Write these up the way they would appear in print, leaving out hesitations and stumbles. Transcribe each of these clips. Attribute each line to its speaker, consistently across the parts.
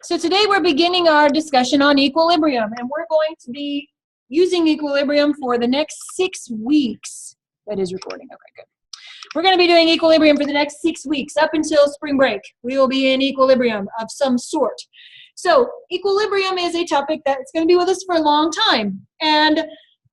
Speaker 1: So today we're beginning our discussion on equilibrium, and we're going to be using equilibrium for the next 6 weeks. That is recording. Okay, good. We're going to be doing equilibrium for the next 6 weeks up until spring break. We will be in equilibrium of some sort. So equilibrium is a topic that's going to be with us for a long time. And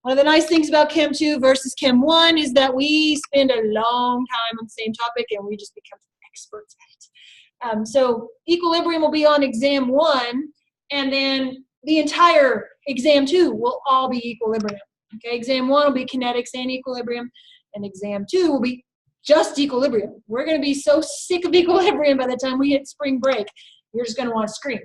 Speaker 1: one of the nice things about Chem 2 versus Chem 1 is that we spend a long time on the same topic and we just become experts at it. So equilibrium will be on exam 1, and then the entire exam 2 will all be equilibrium. Okay, exam 1 will be kinetics and equilibrium, and exam 2 will be just equilibrium. We're going to be so sick of equilibrium by the time we hit spring break, you're just going to want to scream.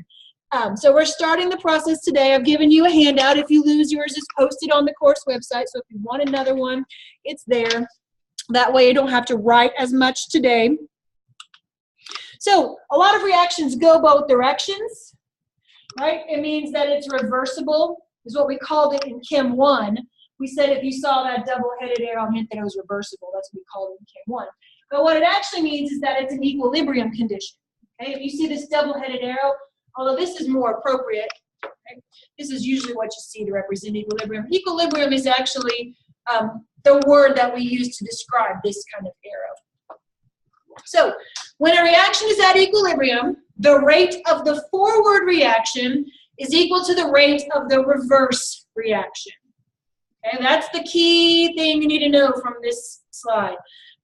Speaker 1: So we're starting the process today. I've given you a handout. If you lose yours, it's posted on the course website. So if you want another one, it's there. That way you don't have to write as much today. So a lot of reactions go both directions, right? It means that it's reversible, is what we called it in Chem 1. We said if you saw that double-headed arrow, it meant that it was reversible. That's what we called it in Chem 1. But what it actually means is that it's an equilibrium condition. Okay? If you see this double-headed arrow, although this is more appropriate, okay? This is usually what you see to represent equilibrium. Equilibrium is actually the word that we use to describe this kind of arrow. So when a reaction is at equilibrium, the rate of the forward reaction is equal to the rate of the reverse reaction. Okay, that's the key thing you need to know from this slide.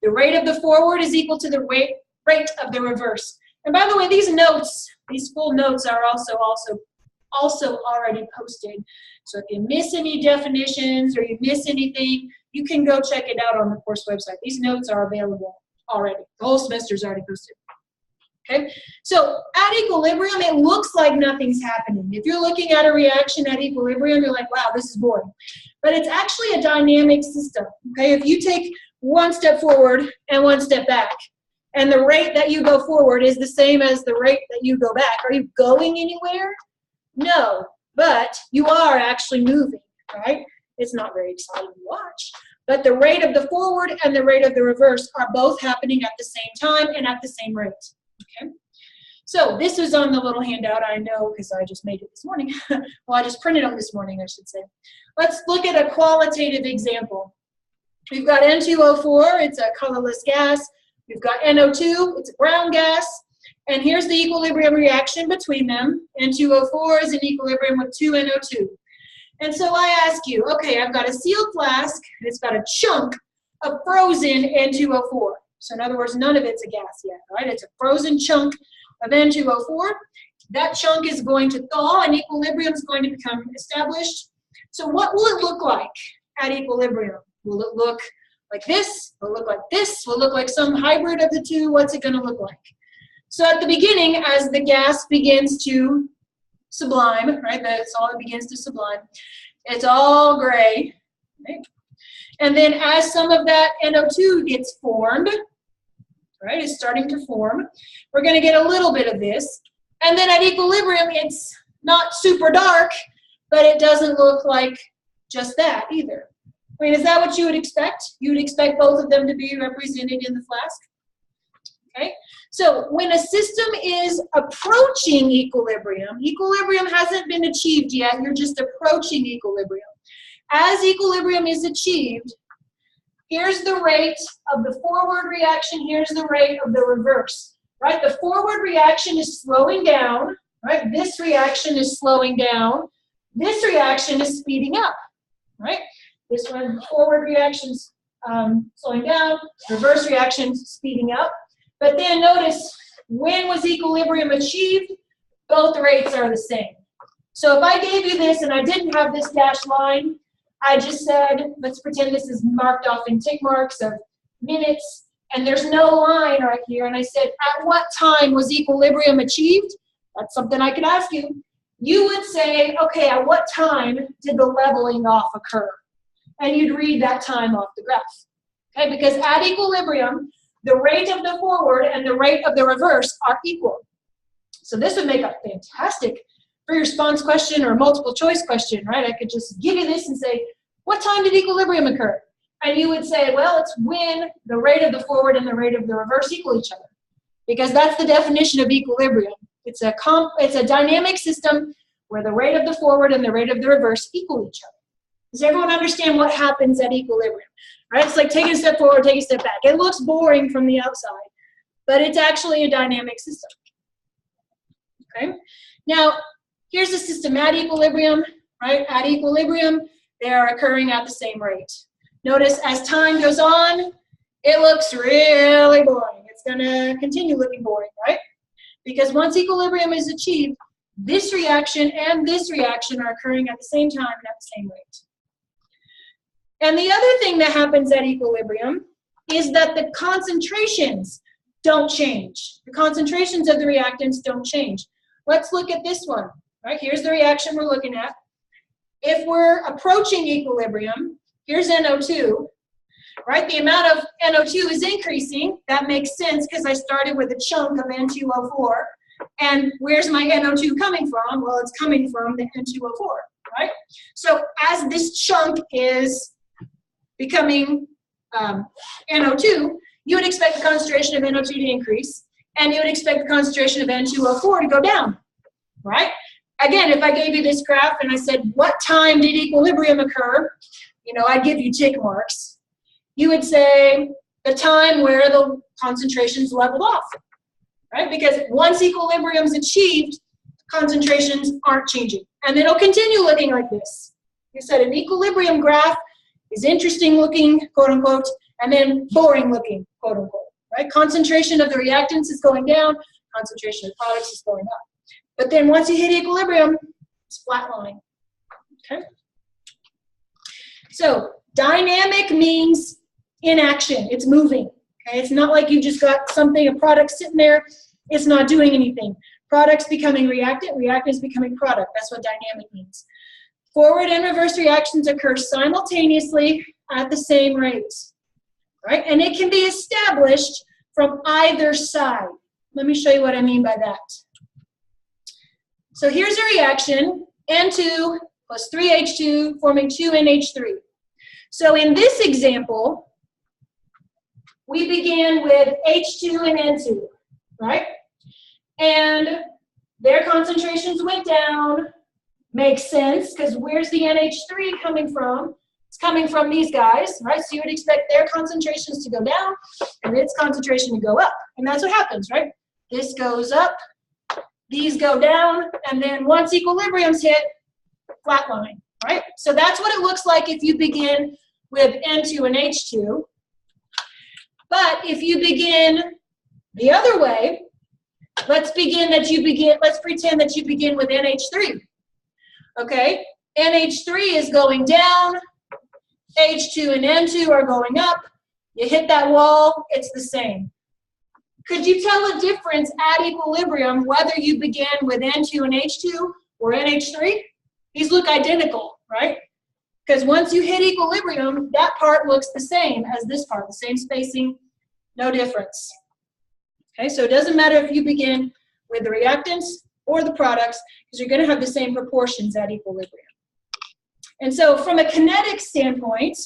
Speaker 1: The rate of the forward is equal to the rate of the reverse. And by the way, these notes, these full notes are also already posted. So if you miss any definitions or you miss anything, you can go check it out on the course website. These notes are available already. The whole semester is already posted. Okay, so at equilibrium, it looks like nothing's happening. If you're looking at a reaction at equilibrium, you're like, wow, this is boring. But it's actually a dynamic system. Okay, if you take one step forward and one step back, and the rate that you go forward is the same as the rate that you go back, are you going anywhere? No, but you are actually moving, right? It's not very exciting to watch. But the rate of the forward and the rate of the reverse are both happening at the same time and at the same rate. Okay? So this is on the little handout, I know, because I just made it this morning. Well, I just printed them this morning, I should say. Let's look at a qualitative example. We've got N2O4, it's a colorless gas. We've got NO2, it's a brown gas. And here's the equilibrium reaction between them. N2O4 is in equilibrium with 2NO2. And so I ask you, okay, I've got a sealed flask, and it's got a chunk of frozen N2O4. So in other words, none of it's a gas yet, right? It's a frozen chunk of N2O4. That chunk is going to thaw, and equilibrium is going to become established. So what will it look like at equilibrium? Will it look like this? Will it look like this? Will it look like some hybrid of the two? What's it going to look like? So at the beginning, as the gas begins to sublime, right? That's all it begins to sublime. It's all gray, right? And then as some of that NO2 gets formed, right, it's starting to form, we're going to get a little bit of this. And then at equilibrium, it's not super dark, but it doesn't look like just that either. I mean, is that what you would expect? You would expect both of them to be represented in the flask? Okay, so when a system is approaching equilibrium, equilibrium hasn't been achieved yet, you're just approaching equilibrium. As equilibrium is achieved, here's the rate of the forward reaction, here's the rate of the reverse, right? The forward reaction is slowing down, right? This reaction is slowing down. This reaction is speeding up, right? This one, forward reaction's slowing down, reverse reaction's speeding up. But then notice, when was equilibrium achieved? Both rates are the same. So if I gave you this and I didn't have this dashed line, I just said, let's pretend this is marked off in tick marks of minutes, and there's no line right here, and I said, at what time was equilibrium achieved? That's something I could ask you. You would say, okay, at what time did the leveling off occur? And you'd read that time off the graph. Okay, because at equilibrium, the rate of the forward and the rate of the reverse are equal. So this would make a fantastic free response question or multiple choice question, right? I could just give you this and say, what time did equilibrium occur? And you would say, well, it's when the rate of the forward and the rate of the reverse equal each other. Because that's the definition of equilibrium. It's a dynamic system where the rate of the forward and the rate of the reverse equal each other. Does everyone understand what happens at equilibrium? Right? It's like taking a step forward, taking a step back. It looks boring from the outside, but it's actually a dynamic system. Okay? Now, here's the system at equilibrium, right? At equilibrium, they are occurring at the same rate. Notice as time goes on, it looks really boring. It's going to continue looking boring, right? Because once equilibrium is achieved, this reaction and this reaction are occurring at the same time and at the same rate. And the other thing that happens at equilibrium is that the concentrations don't change. The concentrations of the reactants don't change. Let's look at this one, right? Here's the reaction we're looking at. If we're approaching equilibrium, here's NO2, right? The amount of NO2 is increasing. That makes sense because I started with a chunk of N2O4. And where's my NO2 coming from? Well, it's coming from the N2O4, right? So as this chunk is becoming NO2, you would expect the concentration of NO2 to increase, and you would expect the concentration of N2O4 to go down, right? Again, if I gave you this graph and I said, what time did equilibrium occur? You know, I'd give you tick marks. You would say the time where the concentrations leveled off, right? Because once equilibrium is achieved, concentrations aren't changing. And it'll continue looking like this. Like I said, an equilibrium graph is interesting looking, quote unquote, and then boring looking, quote unquote, right? Concentration of the reactants is going down, concentration of products is going up. But then once you hit equilibrium, it's flatline, okay? So dynamic means in action, it's moving, okay? It's not like you just got something, a product sitting there, it's not doing anything. Products becoming reactant, reactants becoming product, that's what dynamic means. Forward and reverse reactions occur simultaneously at the same rate, right? And it can be established from either side. Let me show you what I mean by that. So here's a reaction, N2 plus 3H2 forming 2NH3. So in this example, we begin with H2 and N2, right? And their concentrations went down. Makes sense, because where's the NH3 coming from? It's coming from these guys, right? So you would expect their concentrations to go down and its concentration to go up. And that's what happens, right? This goes up, these go down, and then once equilibrium's hit, flatline, right? So that's what it looks like if you begin with N2 and H2. But if you begin the other way, let's pretend that you begin with NH3. Okay, NH3 is going down, H2 and N2 are going up. You hit that wall, it's the same. Could you tell a difference at equilibrium whether you began with N2 and H2 or NH3? These look identical, right? Because once you hit equilibrium, that part looks the same as this part, the same spacing, no difference. Okay, so it doesn't matter if you begin with the reactants or the products, because you're going to have the same proportions at equilibrium. And so from a kinetic standpoint,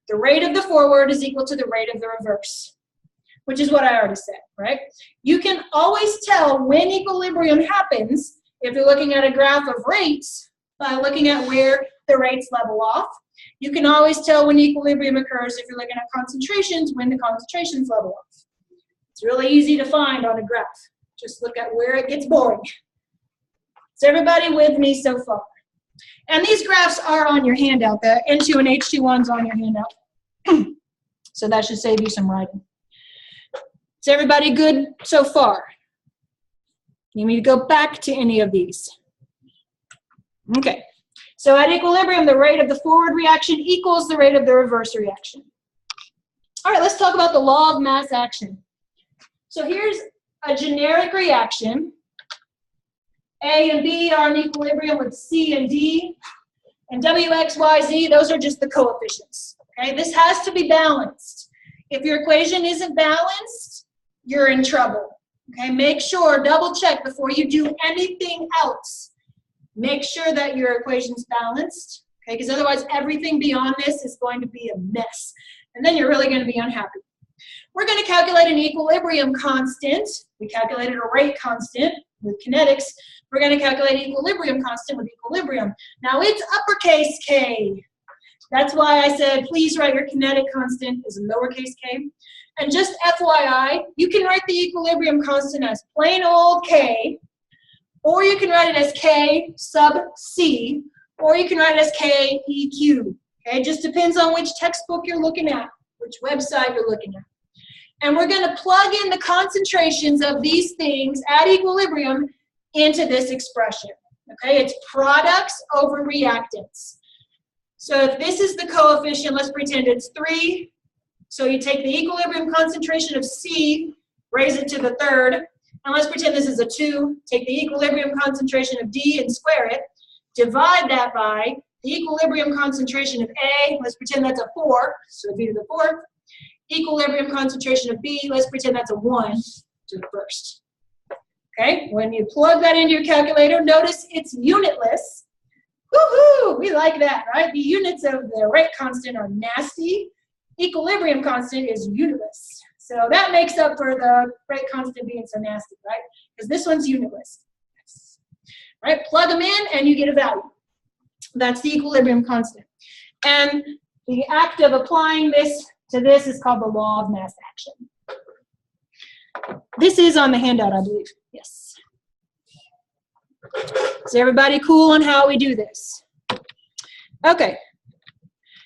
Speaker 1: the rate of the forward is equal to the rate of the reverse, which is what I already said, right? You can always tell when equilibrium happens if you're looking at a graph of rates by looking at where the rates level off. You can always tell when equilibrium occurs if you're looking at concentrations, when the concentrations level off. It's really easy to find on a graph. Just look at where it gets boring. Is everybody with me so far? And these graphs are on your handout. The N2 and H2 ones on your handout. So that should save you some writing. Is everybody good so far? You need to go back to any of these. Okay. So at equilibrium, the rate of the forward reaction equals the rate of the reverse reaction. All right, let's talk about the law of mass action. So here's a generic reaction. A and B are in equilibrium with C and D. And W, X, Y, Z, those are just the coefficients. Okay, this has to be balanced. If your equation isn't balanced, you're in trouble. Okay, make sure, double check before you do anything else. Make sure that your equation's balanced. Okay, because otherwise everything beyond this is going to be a mess. And then you're really going to be unhappy. we're going to calculate an equilibrium constant. We calculated a rate constant with kinetics. We're going to calculate an equilibrium constant with equilibrium. Now it's uppercase K. That's why I said please write your kinetic constant as lowercase k. And just FYI, you can write the equilibrium constant as plain old K, or you can write it as K sub C, or you can write it as K EQ. Okay, it just depends on which textbook you're looking at, which website you're looking at. And we're going to plug in the concentrations of these things at equilibrium into this expression. Okay, it's products over reactants. So if this is the coefficient, let's pretend it's 3. So you take the equilibrium concentration of C, raise it to the third, and let's pretend this is a 2. Take the equilibrium concentration of D and square it. Divide that by the equilibrium concentration of A, let's pretend that's a 4, so it'd be to the fourth. Equilibrium concentration of B, let's pretend that's a 1 to the first. Okay, when you plug that into your calculator, notice it's unitless. Woohoo! We like that, right? The units of the rate constant are nasty. Equilibrium constant is unitless. So that makes up for the rate constant being so nasty, right? Because this one's unitless. Yes. Right? Plug them in and you get a value. That's the equilibrium constant. And the act of applying this to this is called the law of mass action. This is on the handout, I believe. Yes. Is everybody cool on how we do this? Okay.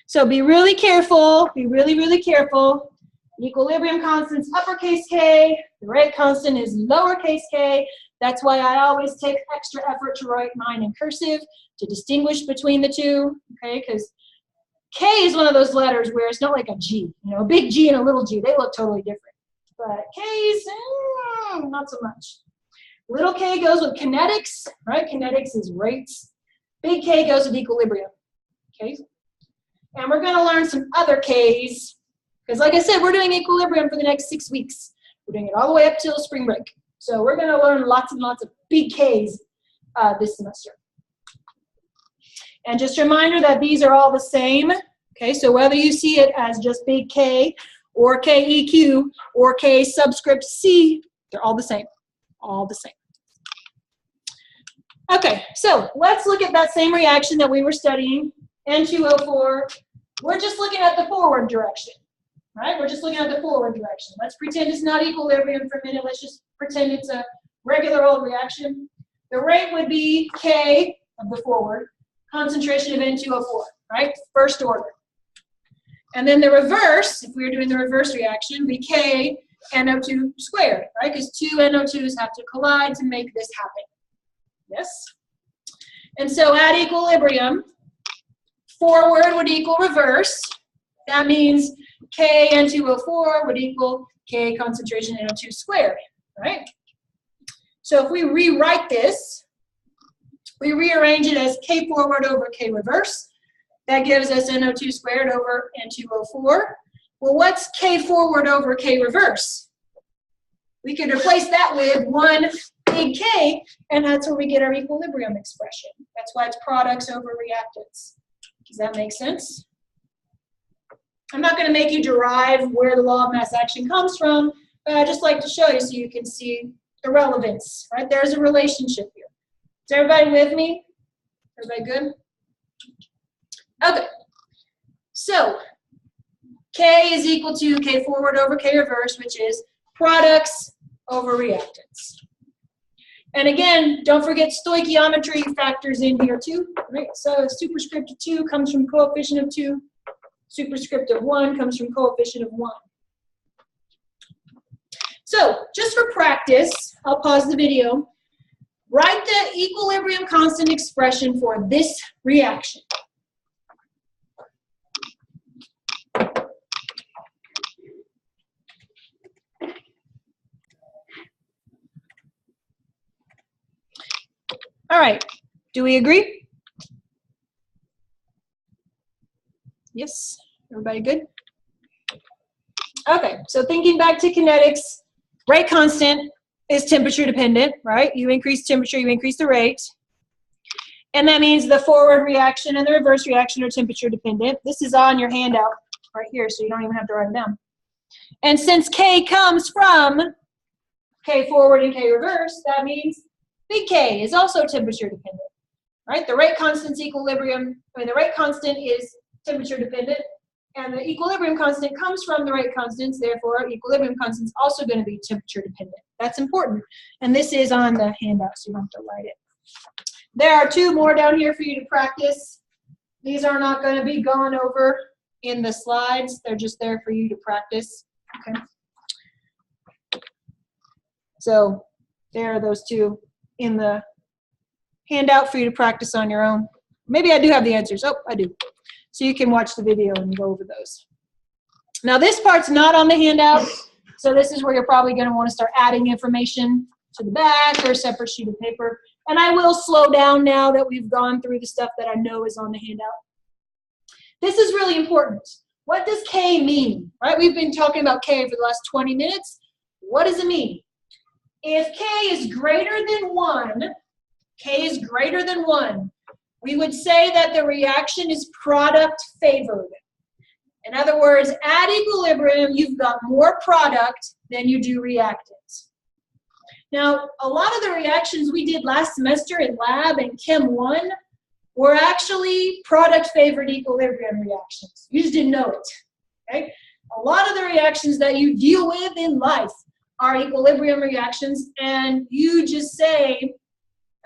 Speaker 1: So be really careful. Be really, really careful. The equilibrium constant's uppercase K. The rate constant is lowercase k. That's why I always take extra effort to write mine in cursive to distinguish between the two. Okay, because K is one of those letters where it's not like a G. You know, a big G and a little g, they look totally different. But K's, not so much. Little k goes with kinetics, right? Kinetics is rates. Big K goes with equilibrium. Okay? And we're going to learn some other K's. Because like I said, we're doing equilibrium for the next 6 weeks. We're doing it all the way up till spring break. So we're going to learn lots and lots of big K's this semester. And just a reminder that these are all the same. Okay, so whether you see it as just big K or KEQ or K subscript C, they're all the same. All the same. Okay, so let's look at that same reaction that we were studying, N2O4. We're just looking at the forward direction. Right? We're just looking at the forward direction. Let's pretend it's not equilibrium for a minute. Let's just pretend it's a regular old reaction. The rate would be K of the forward, concentration of N2O4, right? First order. And then the reverse, if we were doing the reverse reaction, would be K NO2 squared, right? Because 2 NO2s have to collide to make this happen. Yes? And so at equilibrium, forward would equal reverse. That means K N2O4 would equal K concentration NO2 squared, right? So if we rewrite this, we rearrange it as K forward over K reverse. That gives us NO2 squared over N2O4. Well, what's K forward over K reverse? We could replace that with 1 big K, and that's where we get our equilibrium expression. That's why it's products over reactants. Does that make sense? I'm not going to make you derive where the law of mass action comes from, but I just like to show you so you can see the relevance, right? There's a relationship here. Is everybody with me? Everybody good? Okay. So, K is equal to K forward over K reverse, which is products over reactants. And again, don't forget stoichiometry factors in here too, right? So superscript of 2 comes from coefficient of 2. Superscript of 1 comes from coefficient of 1. So, just for practice, I'll pause the video. Write the equilibrium constant expression for this reaction. All right, do we agree? Yes, everybody good? Okay, so thinking back to kinetics, rate constant is temperature dependent, right? You increase temperature, you increase the rate. And that means the forward reaction and the reverse reaction are temperature dependent. This is on your handout right here, so you don't even have to write it down. And since K comes from K forward and K reverse, that means big K is also temperature dependent, right? The rate constant's equilibrium, the rate constant is temperature dependent, and the equilibrium constant comes from the rate constants, therefore equilibrium constant's also going to be temperature dependent. That's important. And this is on the handout, so you don't have to write it. There are two more down here for you to practice. These are not going to be gone over in the slides. They're just there for you to practice. Okay. So there are those two in the handout for you to practice on your own. Maybe I do have the answers. Oh, I do. So you can watch the video and go over those. Now this part's not on the handout, so this is where you're probably going to want to start adding information to the back or a separate sheet of paper. And I will slow down now that we've gone through the stuff that I know is on the handout. This is really important. What does K mean? Right? We've been talking about K for the last 20 minutes. What does it mean? If K is greater than 1, K is greater than 1, we would say that the reaction is product favored. In other words, at equilibrium, you've got more product than you do reactants. Now, a lot of the reactions we did last semester in lab and Chem 1 were actually product-favored equilibrium reactions. You just didn't know it, okay? A lot of the reactions that you deal with in life are equilibrium reactions, and you just say,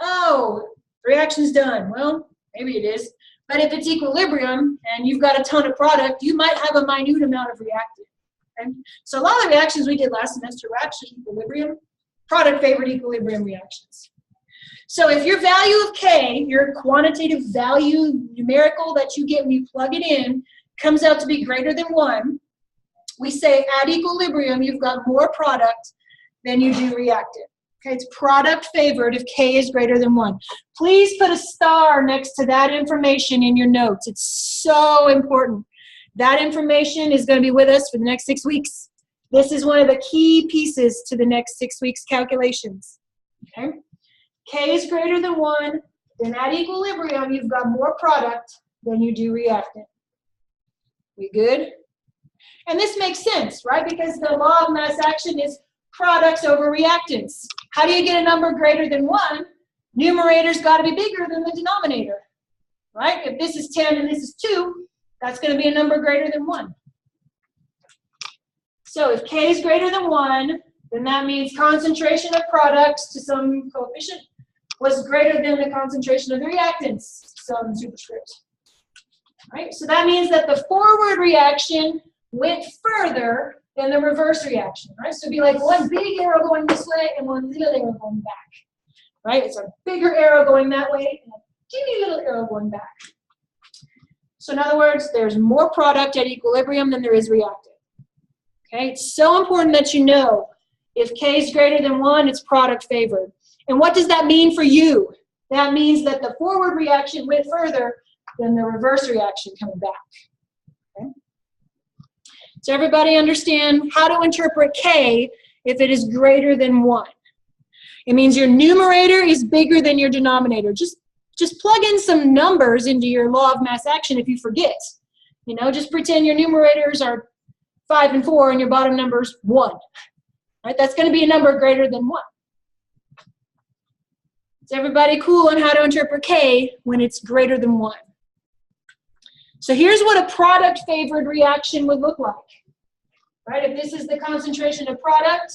Speaker 1: oh, the reaction's done. Well, maybe it is. But if it's equilibrium and you've got a ton of product, you might have a minute amount of reactant. Okay? So a lot of the reactions we did last semester were actually equilibrium, product-favored equilibrium reactions. So if your value of K, your quantitative value numerical that you get when you plug it in, comes out to be greater than 1, we say at equilibrium you've got more product than you do reactant. Okay, it's product favored if K is greater than 1. Please put a star next to that information in your notes. It's so important. That information is going to be with us for the next 6 weeks. This is one of the key pieces to the next 6 weeks calculations. Okay, K is greater than 1, then at equilibrium you've got more product than you do reactant. We good? And this makes sense, right? Because the law of mass action is products over reactants. How do you get a number greater than 1? Numerator's got to be bigger than the denominator, right? If this is 10 and this is 2, that's going to be a number greater than 1. So if K is greater than 1, then that means concentration of products to some coefficient was greater than the concentration of the reactants, some superscript. Right? So that means that the forward reaction went further than the reverse reaction, right? So it'd be like one big arrow going this way and one little arrow going back, right? It's a bigger arrow going that way and a teeny little arrow going back. So in other words, there's more product at equilibrium than there is reactant. Okay, it's so important that you know if K is greater than 1, it's product favored. And what does that mean for you? That means that the forward reaction went further than the reverse reaction coming back. Okay? Does everybody understand how to interpret K if it is greater than 1? It means your numerator is bigger than your denominator. Just plug in some numbers into your law of mass action if you forget. You know, just pretend your numerators are 5 and 4 and your bottom number is 1. Right? That's going to be a number greater than 1. Is everybody cool on how to interpret K when it's greater than 1? So here's what a product-favored reaction would look like. Right? If this is the concentration of product,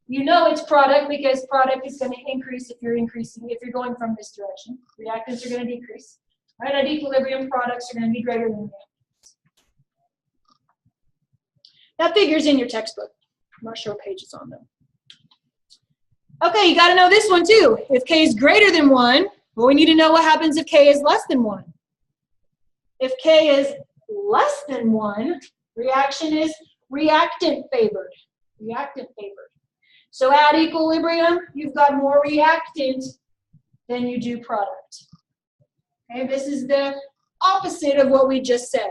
Speaker 1: you know it's product because product is going to increase if you're going from this direction. Reactants are going to decrease. Right? At equilibrium, products are going to be greater than reactants. That figure's in your textbook. I'm not sure what page it's on though. Okay, you got to know this one too. If K is greater than 1, well, we need to know what happens if K is less than 1. If K is less than 1, reaction is reactant favored. Reactant favored. So at equilibrium, you've got more reactant than you do product. Okay, this is the opposite of what we just said.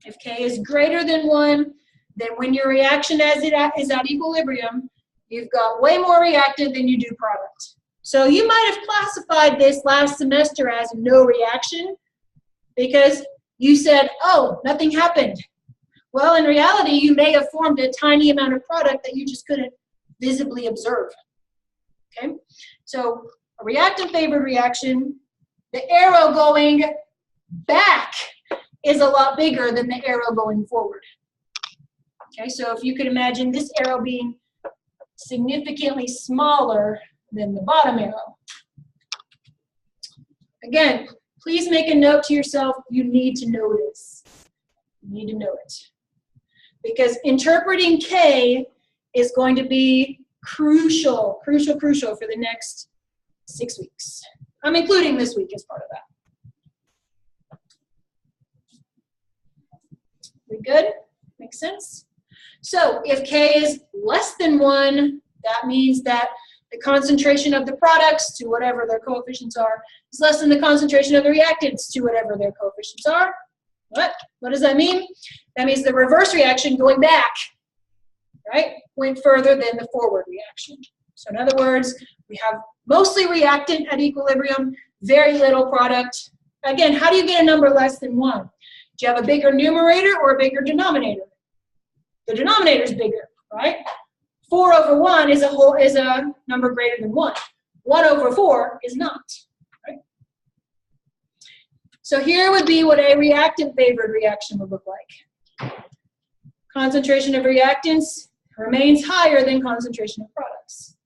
Speaker 1: If K is greater than 1, then when your reaction is at equilibrium, you've got way more reactant than you do product. So you might have classified this last semester as no reaction because you said, oh, nothing happened. Well, in reality, you may have formed a tiny amount of product that you just couldn't visibly observe. Okay? So a reactant-favored reaction, the arrow going back is a lot bigger than the arrow going forward. Okay, so if you could imagine this arrow being significantly smaller than the bottom arrow. Again, please make a note to yourself, you need to know this. You need to know it. Because interpreting K is going to be crucial for the next 6 weeks. I'm including this week as part of that. We good? Makes sense? So if K is less than 1, that means that the concentration of the products to whatever their coefficients are is less than the concentration of the reactants to whatever their coefficients are. What does that mean? That means the reverse reaction going back, right, went further than the forward reaction. So in other words, we have mostly reactant at equilibrium, very little product. Again, how do you get a number less than 1? Do you have a bigger numerator or a bigger denominator? The denominator is bigger, right? 4 over 1 is a number greater than 1. 1 over 4 is not, right? So here would be what a reactant-favored reaction would look like. Concentration of reactants remains higher than concentration of products.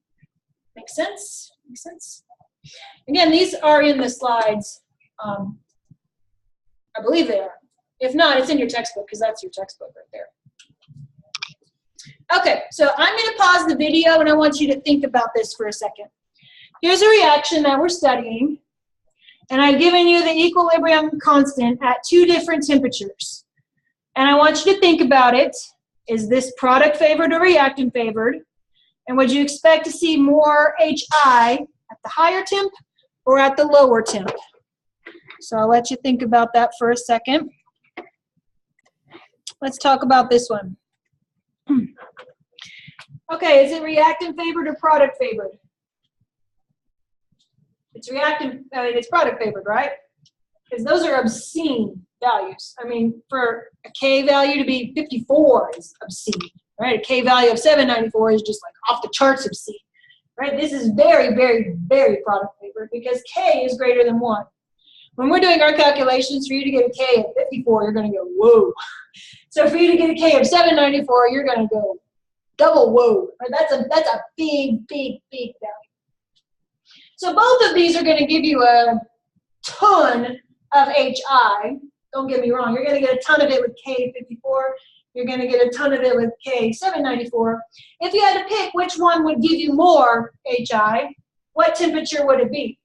Speaker 1: Make sense? Make sense? Again, these are in the slides. I believe they are. If not, it's in your textbook because that's your textbook right there. Okay, so I'm going to pause the video and I want you to think about this for a second. Here's a reaction that we're studying, and I've given you the equilibrium constant at 2 different temperatures. And I want you to think about it. Is this product favored or reactant favored? And would you expect to see more HI at the higher temp or at the lower temp? So I'll let you think about that for a second. Let's talk about this one. Okay, is it reactant favored or product favored? It's it's product favored, right? Because those are obscene values. I mean, for a K value to be 54 is obscene, right? A K value of 794 is just like off the charts obscene, right? This is very, very, very product favored because K is greater than 1. When we're doing our calculations, for you to get a K of 54, you're going to go, whoa. So for you to get a K of 794, you're going to go double whoa. Right? That's a big, big, big value. So both of these are going to give you a ton of HI. Don't get me wrong. You're going to get a ton of it with K54. You're going to get a ton of it with K794. If you had to pick which one would give you more HI, what temperature would it be?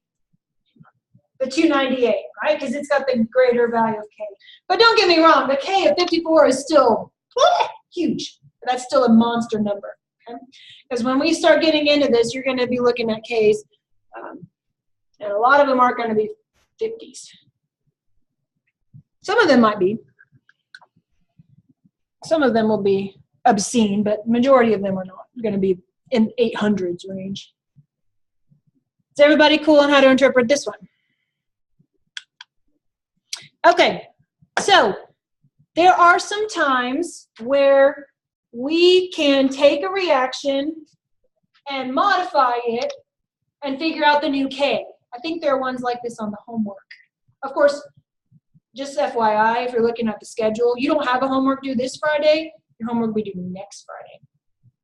Speaker 1: The 298, right? Because it's got the greater value of K. But don't get me wrong. The K of 54 is still huge. That's still a monster number. Okay? Because when we start getting into this, you're going to be looking at Ks, and a lot of them aren't going to be 50s. Some of them might be. Some of them will be obscene, but majority of them are not going to be in 800s range. Is everybody cool on how to interpret this one? Okay, so there are some times where we can take a reaction and modify it and figure out the new K. I think there are ones like this on the homework. Of course, just FYI, if you're looking at the schedule, you don't have a homework due this Friday. Your homework will be due next Friday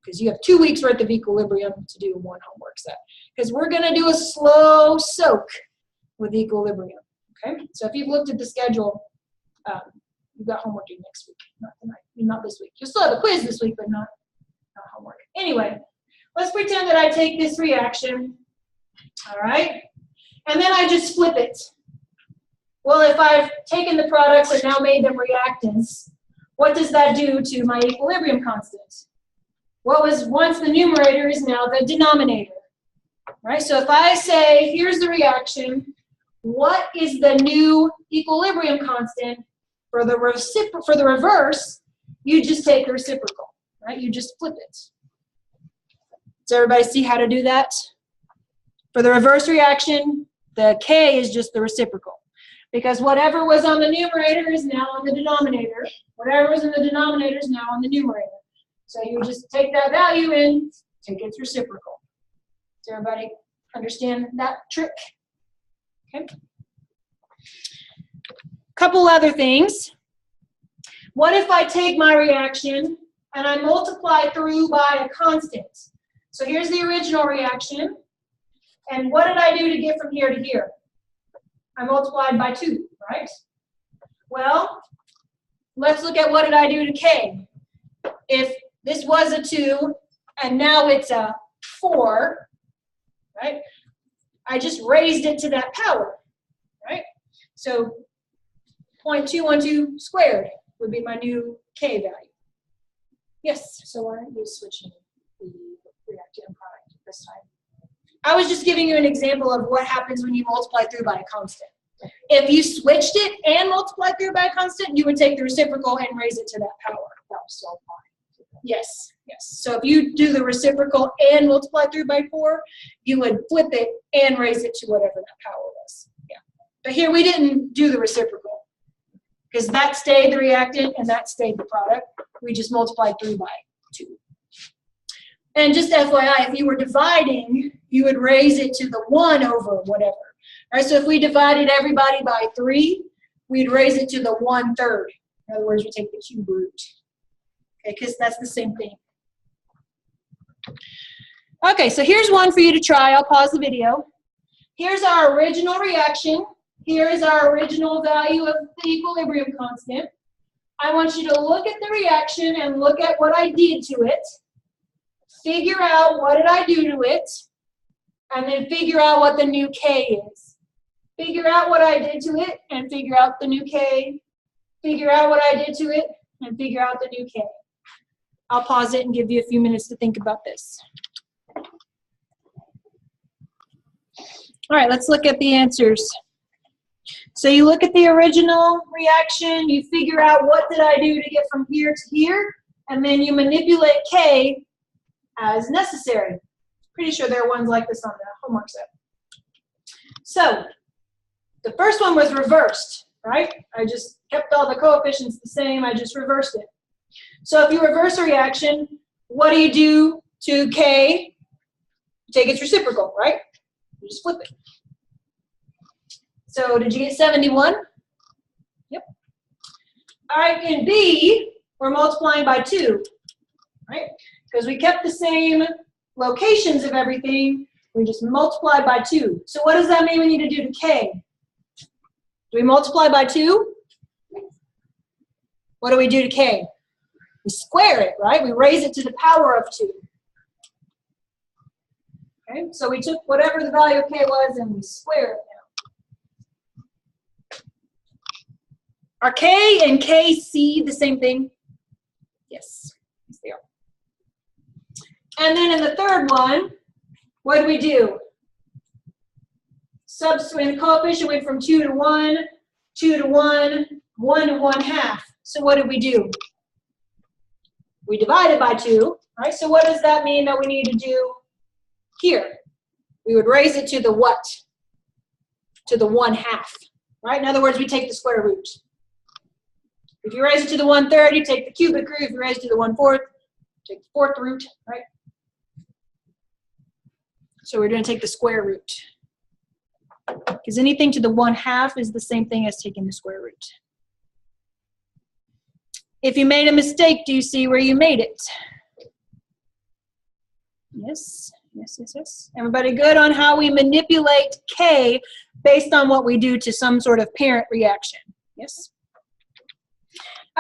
Speaker 1: because you have 2 weeks worth of equilibrium to do one homework set. Because we're going to do a slow soak with equilibrium. Okay, so if you've looked at the schedule, you've got homework due next week, not tonight, not this week. You'll still have a quiz this week, but not homework. Anyway, let's pretend that I take this reaction, all right, and then I just flip it. Well, if I've taken the products and now made them reactants, what does that do to my equilibrium constant? What was once the numerator is now the denominator, right? So if I say, here's the reaction, what is the new equilibrium constant for the reverse? You just take the reciprocal, right? You just flip it. Does everybody see how to do that? For the reverse reaction, the K is just the reciprocal. Because whatever was on the numerator is now on the denominator. Whatever was in the denominator is now on the numerator. So you just take that value and take its reciprocal. Does everybody understand that trick? Okay. Couple other things. What if I take my reaction and I multiply through by a constant? So here's the original reaction. And what did I do to get from here to here? I multiplied by 2, right? Well, let's look at what did I do to K. If this was a 2 and now it's a 4, right? I just raised it to that power, right? So 0.212 squared would be my new K value. Yes? So why aren't you switching the reactant product this time? I was just giving you an example of what happens when you multiply through by a constant. If you switched it and multiplied through by a constant, you would take the reciprocal and raise it to that power. That was so fine. Yes, yes. So if you do the reciprocal and multiply through by 4, you would flip it and raise it to whatever that power was. Yeah. But here we didn't do the reciprocal because that stayed the reactant and that stayed the product. We just multiplied through by 2. And just FYI, if you were dividing, you would raise it to the 1 over whatever. All right, so if we divided everybody by 3, we'd raise it to the 1/3. In other words, we take the cube root. Okay, because that's the same thing. Okay, so here's one for you to try. I'll pause the video. Here's our original reaction. Here is our original value of the equilibrium constant. I want you to look at the reaction and look at what I did to it. Figure out what did I do to it, and then figure out what the new K is. Figure out what I did to it, and figure out the new K. Figure out what I did to it, and figure out the new K. I'll pause it and give you a few minutes to think about this. All right, let's look at the answers. So you look at the original reaction, you figure out what did I do to get from here to here, and then you manipulate K as necessary. Pretty sure there are ones like this on the homework set. So the first one was reversed, right? I just kept all the coefficients the same, I just reversed it. So if you reverse a reaction, what do you do to K? You take its reciprocal, right? You just flip it. So did you get 71? Yep. All right, in B, we're multiplying by 2, right? Because we kept the same locations of everything, we just multiplied by 2. So what does that mean we need to do to K? Do we multiply by 2? What do we do to K? We square it, right? We raise it to the power of 2. Okay, so we took whatever the value of K was and we square it now. Are K and KC the same thing? Yes, yes they are. And then in the third one, what do we do? Substitute the coefficient went from 2 to 1, 2 to 1, 1 to 1/2. So what did we do? We divided by 2, right? So what does that mean that we need to do here? We would raise it to the what? To the 1/2, right? In other words, we take the square root. If you raise it to the 1/3, you take the cubic root. If you raise it to the 1/4, take the 4th root, right? So we're going to take the square root. Because anything to the 1/2 is the same thing as taking the square root. If you made a mistake, do you see where you made it? Yes, yes, yes, yes. Everybody good on how we manipulate K based on what we do to some sort of parent reaction? Yes?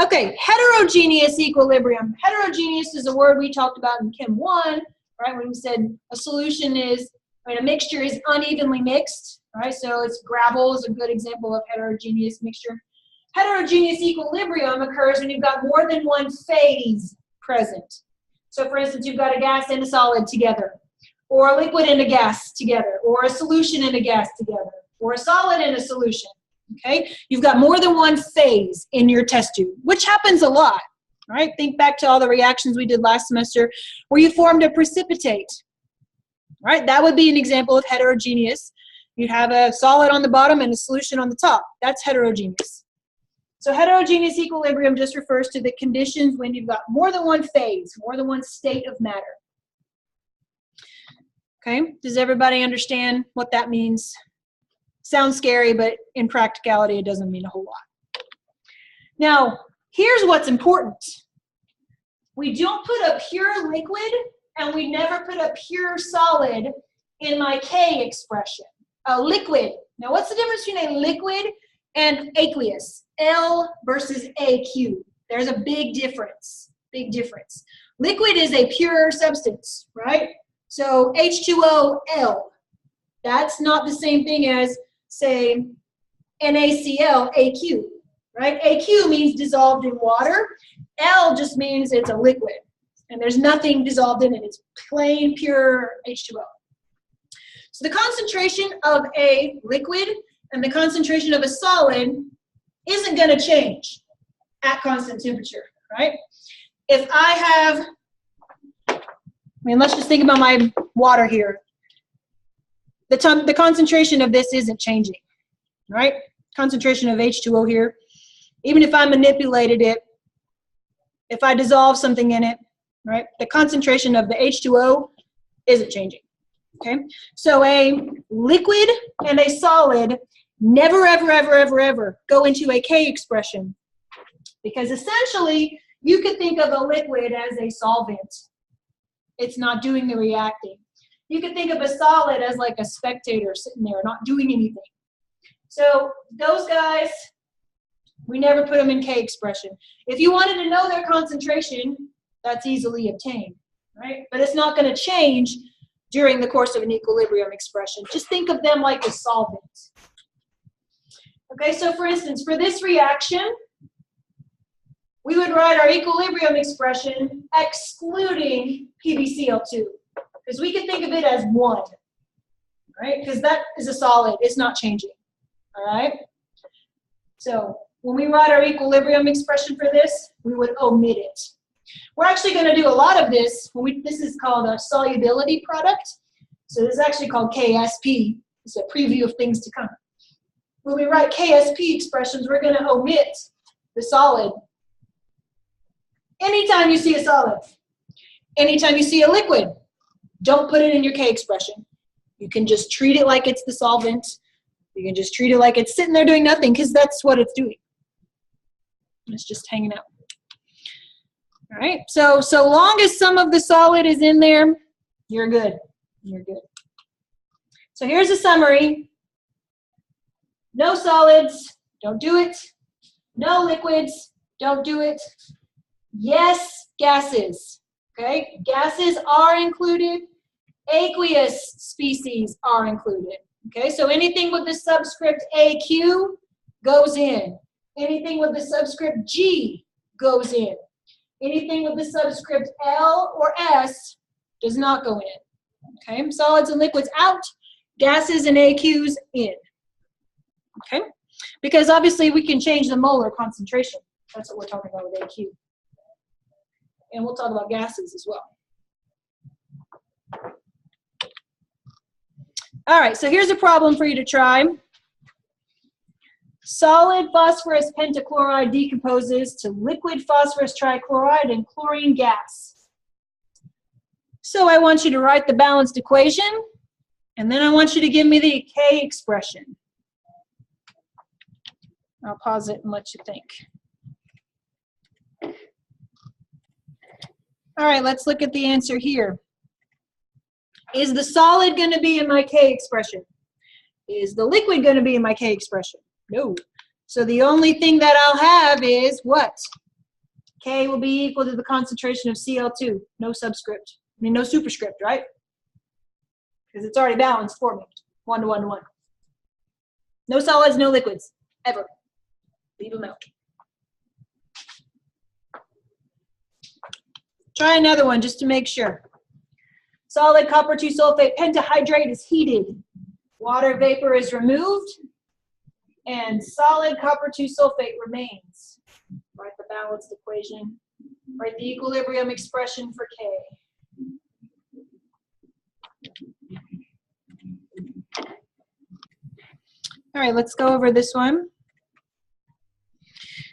Speaker 1: Okay, heterogeneous equilibrium. Heterogeneous is a word we talked about in Chem 1, right? When we said a solution is, I mean, a mixture is unevenly mixed, right? So it's gravel is a good example of heterogeneous mixture. Heterogeneous equilibrium occurs when you've got more than one phase present. So for instance, you've got a gas and a solid together, or a liquid and a gas together, or a solution and a gas together, or a solid and a solution, okay? You've got more than one phase in your test tube, which happens a lot, right? Think back to all the reactions we did last semester where you formed a precipitate, right? That would be an example of heterogeneous. You'd have a solid on the bottom and a solution on the top. That's heterogeneous. So heterogeneous equilibrium just refers to the conditions when you've got more than one phase, more than one state of matter. Okay, does everybody understand what that means? Sounds scary, but in practicality, it doesn't mean a whole lot. Now, here's what's important. We don't put a pure liquid, and we never put a pure solid in my K expression. A liquid. Now, what's the difference between a liquid and aqueous? L versus AQ. There's a big difference. Big difference. Liquid is a pure substance, right? So H2O, that's not the same thing as, say, NaCl, AQ, right? AQ means dissolved in water. L just means it's a liquid, and there's nothing dissolved in it. It's plain, pure H2O. So the concentration of a liquid and the concentration of a solid isn't going to change at constant temperature, right? If I have, let's just think about my water here. The concentration of this isn't changing, right? Concentration of H2O here. Even if I manipulated it, if I dissolve something in it, right? The concentration of the H2O isn't changing, okay? So a liquid and a solid never, ever, ever, ever, ever go into a K expression, because essentially you could think of a liquid as a solvent. It's not doing the reacting. You could think of a solid as like a spectator sitting there not doing anything. So those guys, we never put them in K expression. If you wanted to know their concentration, that's easily obtained, right? But it's not going to change during the course of an equilibrium expression. Just think of them like a solvent. Okay, so for instance, for this reaction, we would write our equilibrium expression excluding PbCl2, because we could think of it as one, right? Because that is a solid, it's not changing, all right? So when we write our equilibrium expression for this, we would omit it. We're actually going to do a lot of this. This is called a solubility product. So this is actually called KSP. It's a preview of things to come. When we write KSP expressions, we're going to omit the solid. Anytime you see a solid, anytime you see a liquid, don't put it in your K expression. You can just treat it like it's the solvent. You can just treat it like it's sitting there doing nothing, because that's what it's doing. It's just hanging out. All right, so long as some of the solid is in there, you're good. You're good. So here's a summary. No solids, don't do it. No liquids, don't do it. Yes, gases. Okay, gases are included. Aqueous species are included. Okay, so anything with the subscript AQ goes in. Anything with the subscript G goes in. Anything with the subscript L or S does not go in. Okay, solids and liquids out, gases and AQs in. Okay, because obviously we can change the molar concentration. That's what we're talking about with AQ. And we'll talk about gases as well. All right, so here's a problem for you to try. Solid phosphorus pentachloride decomposes to liquid phosphorus trichloride and chlorine gas. So I want you to write the balanced equation, and then I want you to give me the K expression. I'll pause it and let you think. All right, let's look at the answer here. Is the solid going to be in my K expression? Is the liquid going to be in my K expression? No. So the only thing that I'll have is what? K will be equal to the concentration of Cl2. No subscript. No superscript, right? Because it's already balanced for me. 1 to 1 to 1. No solids, no liquids. Ever. Leave them out. Try another one just to make sure. Solid copper 2 sulfate pentahydrate is heated. Water vapor is removed. And solid copper 2 sulfate remains. Write the balanced equation. Write the equilibrium expression for K. All right, let's go over this one.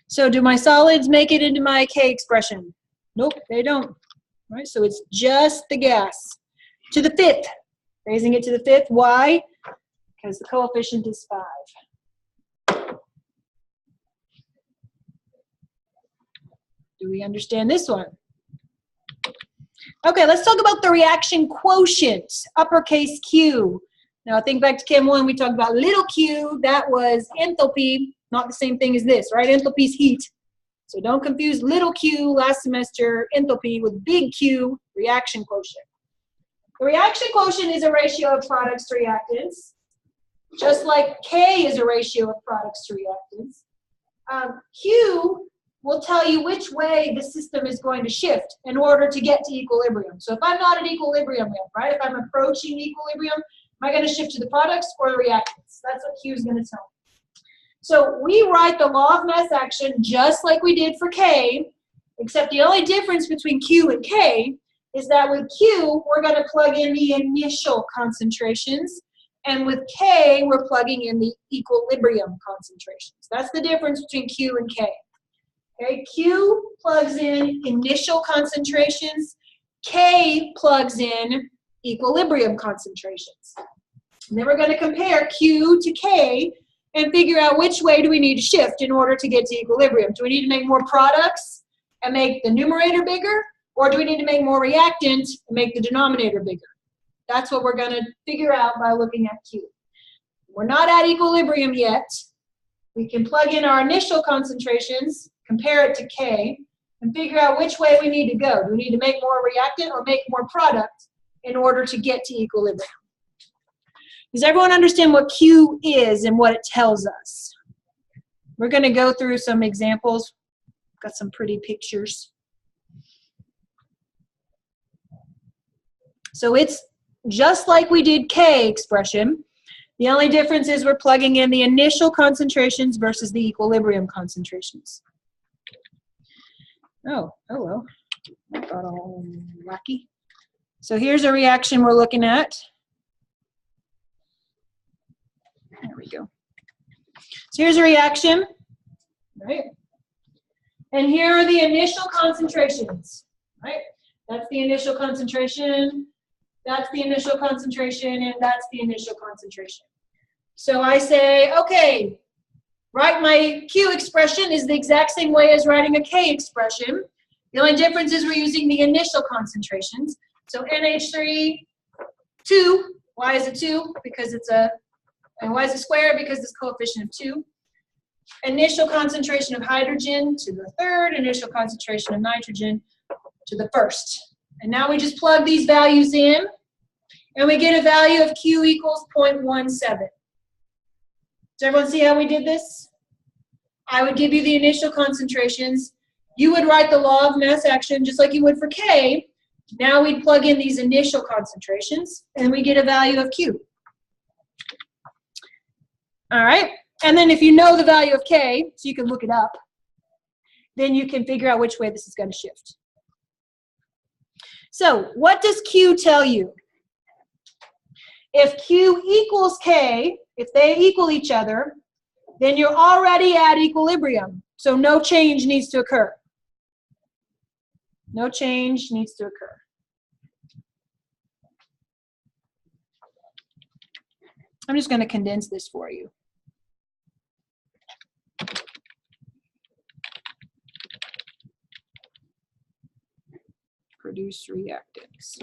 Speaker 1: So do my solids make it into my K expression? Nope, they don't. All right, so it's just the gas. To the fifth, raising it to the fifth. Why? Because the coefficient is 5. Do we understand this one? Okay, let's talk about the reaction quotient, uppercase Q. Now think back to Chem 1, we talked about little q, that was enthalpy, not the same thing as this, right? Enthalpy is heat. So don't confuse little q last semester, enthalpy, with big Q, reaction quotient. The reaction quotient is a ratio of products to reactants, just like K is a ratio of products to reactants. Q will tell you which way the system is going to shift in order to get to equilibrium. So if I'm not at equilibrium yet, right, if I'm approaching equilibrium, am I going to shift to the products or the reactants? That's what Q is going to tell me. So we write the law of mass action just like we did for K, except the only difference between Q and K is that with Q, we're going to plug in the initial concentrations, and with K, we're plugging in the equilibrium concentrations. That's the difference between Q and K. Okay, Q plugs in initial concentrations, K plugs in equilibrium concentrations. And then we're going to compare Q to K and figure out which way do we need to shift in order to get to equilibrium. Do we need to make more products and make the numerator bigger, or do we need to make more reactant and make the denominator bigger? That's what we're going to figure out by looking at Q. We're not at equilibrium yet. We can plug in our initial concentrations, compare it to K, and figure out which way we need to go. Do we need to make more reactant or make more product in order to get to equilibrium? Does everyone understand what Q is and what it tells us? We're going to go through some examples. Got some pretty pictures. So it's just like we did K expression. The only difference is we're plugging in the initial concentrations versus the equilibrium concentrations. Oh, hello. That got all wacky. So here's a reaction we're looking at. There we go. So here's a reaction, right? And here are the initial concentrations, right? That's the initial concentration, that's the initial concentration, and that's the initial concentration. So I say, okay, write my Q expression is the exact same way as writing a K expression. The only difference is we're using the initial concentrations. So NH3, 2. Why is it 2? Because it's a, and why is it squared? Because it's coefficient of 2. Initial concentration of hydrogen to the third, initial concentration of nitrogen to the first. And now we just plug these values in, and we get a value of Q equals 0.17. Does everyone see how we did this? I would give you the initial concentrations. You would write the law of mass action just like you would for K. Now we'd plug in these initial concentrations, and we get a value of Q. All right, and then if you know the value of K, so you can look it up, then you can figure out which way this is going to shift. So what does Q tell you? If Q equals K, if they equal each other, then you're already at equilibrium. So no change needs to occur. No change needs to occur. I'm just going to condense this for you. Produce reactants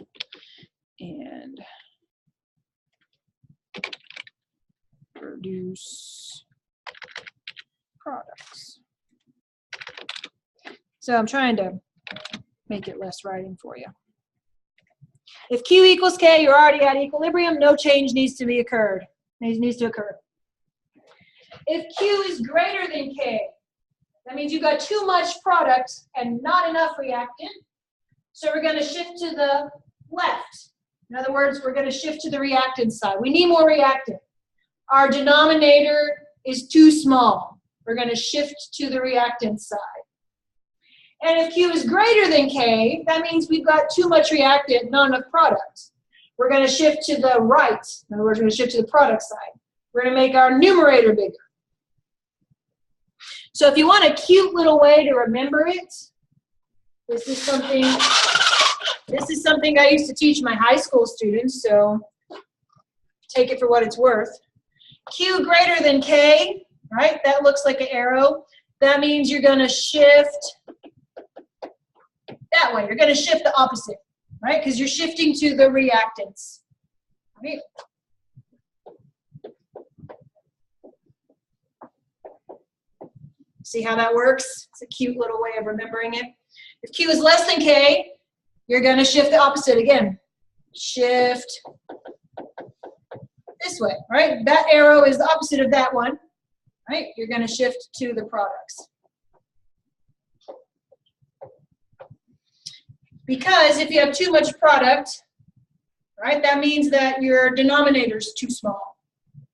Speaker 1: and produce products. So I'm trying to make it less writing for you. If Q equals K, you're already at equilibrium. No change needs to occur. If Q is greater than K, that means you've got too much product and not enough reactant. So we're going to shift to the left. In other words, we're going to shift to the reactant side. We need more reactant. Our denominator is too small. We're going to shift to the reactant side. And if Q is greater than K, that means we've got too much reactant, not enough product. We're going to shift to the right. In other words, we're going to shift to the product side. we're going to make our numerator bigger. So if you want a cute little way to remember it, this is something I used to teach my high school students, so take it for what it's worth. Q greater than K, right? That looks like an arrow. That means you're going to shift that way. You're going to shift the opposite, right? Because you're shifting to the reactants. Right? See how that works? It's a cute little way of remembering it. If Q is less than K, you're going to shift the opposite again. Shift this way, right? That arrow is the opposite of that one, right? You're going to shift to the products. Because if you have too much product, right, that means that your denominator is too small.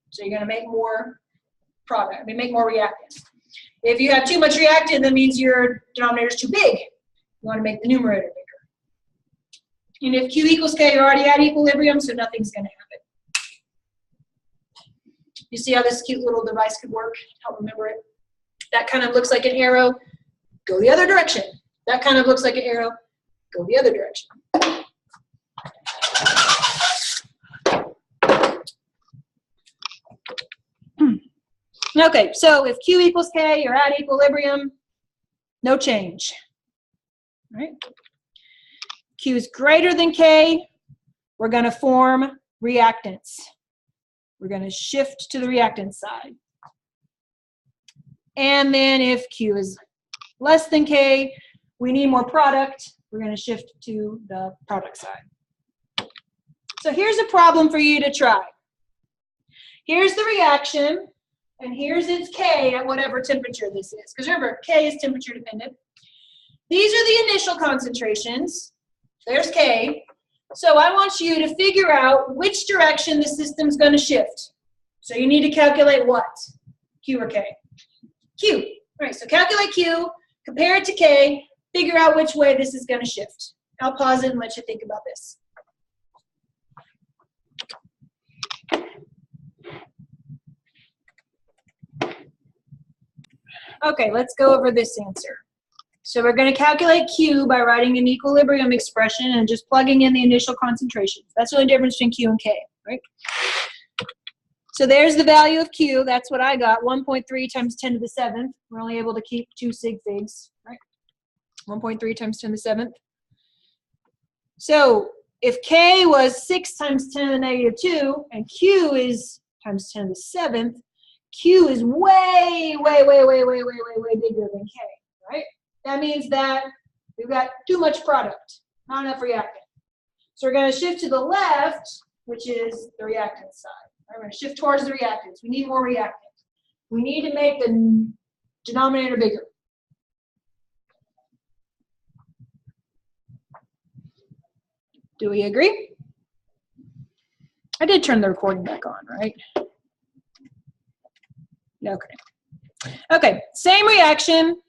Speaker 1: So you're going to make more product, make more reactant. If you have too much reactant, that means your denominator is too big. You want to make the numerator bigger. And if Q equals K, you're already at equilibrium, so nothing's going to happen. You see how this cute little device could work? Help remember it. That kind of looks like an arrow. Go the other direction. That kind of looks like an arrow. Go the other direction. Okay, so if Q equals K, you're at equilibrium, no change. Right? Q is greater than K, we're going to form reactants. We're going to shift to the reactant side. And then if Q is less than K, we need more product. We're going to shift to the product side. So here's a problem for you to try. Here's the reaction, and here's its K at whatever temperature this is. Because remember, K is temperature dependent. These are the initial concentrations. There's K. So I want you to figure out which direction the system's going to shift. So you need to calculate what? Q or K? Q. All right, so calculate Q, compare it to K, figure out which way this is going to shift. I'll pause it and let you think about this. Okay, let's go over this answer. So we're going to calculate Q by writing an equilibrium expression and just plugging in the initial concentrations. That's the only difference between Q and K, right? So there's the value of Q. That's what I got, 1.3 times 10 to the 7th. We're only able to keep 2 sig figs, right? 1.3 times 10 to the 7th. So if K was 6 times 10 to the negative 2, and Q is times 10 to the 7th, Q is way bigger than K, right? That means that we've got too much product, not enough reactant. So we're going to shift to the left, which is the reactant side. Right? We're going to shift towards the reactants. We need more reactant. We need to make the denominator bigger. Do we agree? I did turn the recording back on, right? Okay. Okay, same reaction,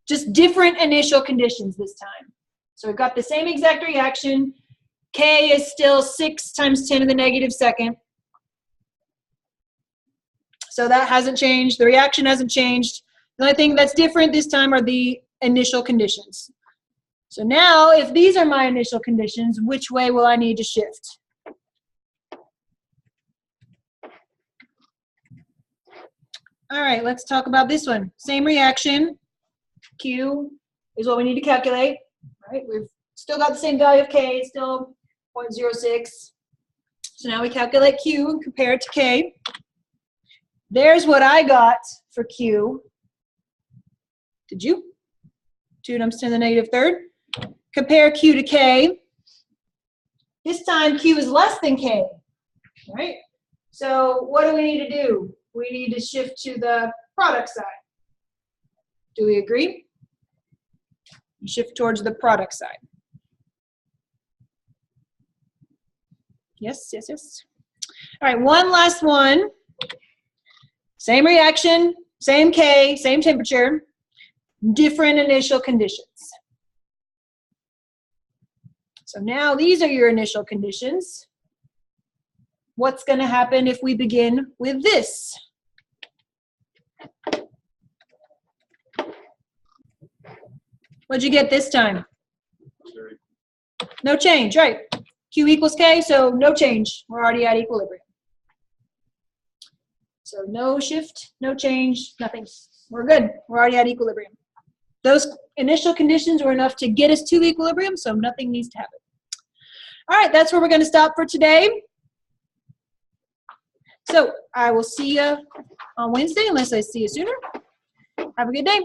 Speaker 1: just different initial conditions this time. So we've got the same exact reaction. K is still 6 times 10 to the negative 2nd. So that hasn't changed. The reaction hasn't changed. The only thing that's different this time are the initial conditions. So now, if these are my initial conditions, which way will I need to shift? All right, let's talk about this one. Same reaction. Q is what we need to calculate. Right? We've still got the same value of K, it's still 0.06. So now we calculate Q and compare it to K. There's what I got for Q. Did you? 2 times 10 to the negative 3rd. Compare Q to K. This time Q is less than K, right? So what do we need to do? We need to shift to the product side. Do we agree? Shift towards the product side. Yes, yes, yes. All right, one last one. Same reaction, same K, same temperature, different initial conditions. So now these are your initial conditions. what's going to happen if we begin with this? What'd you get this time? No change, right. Q equals K, so no change. We're already at equilibrium. So no shift, no change, nothing. We're good. We're already at equilibrium. Those initial conditions were enough to get us to equilibrium, so nothing needs to happen. All right, that's where we're going to stop for today. So I will see you on Wednesday, unless I see you sooner. Have a good day.